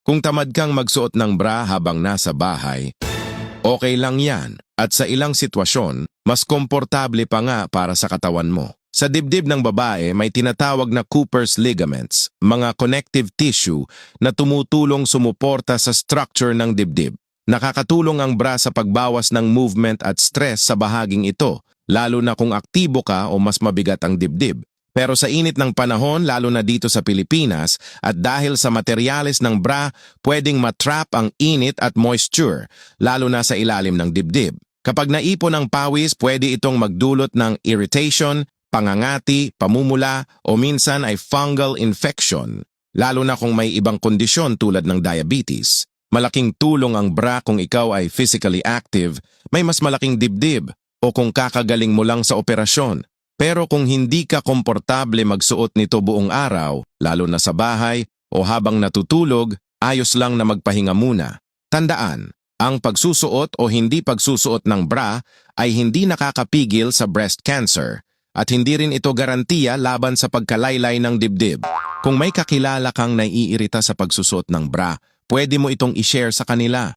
Kung tamad kang magsuot ng bra habang nasa bahay, okay lang yan. At sa ilang sitwasyon, mas komportable pa nga para sa katawan mo. Sa dibdib ng babae, may tinatawag na Cooper's ligaments, mga connective tissue na tumutulong sumuporta sa structure ng dibdib. Nakakatulong ang bra sa pagbawas ng movement at stress sa bahaging ito, lalo na kung aktibo ka o mas mabigat ang dibdib. Pero sa init ng panahon, lalo na dito sa Pilipinas, at dahil sa materyales ng bra, pwedeng matrap ang init at moisture, lalo na sa ilalim ng dibdib. Kapag naipon ang pawis, pwede itong magdulot ng irritation, pangangati, pamumula, o minsan ay fungal infection, lalo na kung may ibang kondisyon tulad ng diabetes. Malaking tulong ang bra kung ikaw ay physically active, may mas malaking dibdib, o kung kakagaling mo lang sa operasyon. Pero kung hindi ka komportable magsuot nito buong araw, lalo na sa bahay o habang natutulog, ayos lang na magpahinga muna. Tandaan, ang pagsusuot o hindi pagsusuot ng bra ay hindi nakakapigil sa breast cancer at hindi rin ito garantiya laban sa pagkalaylay ng dibdib. Kung may kakilala kang naiirita sa pagsusuot ng bra, pwede mo itong i-share sa kanila.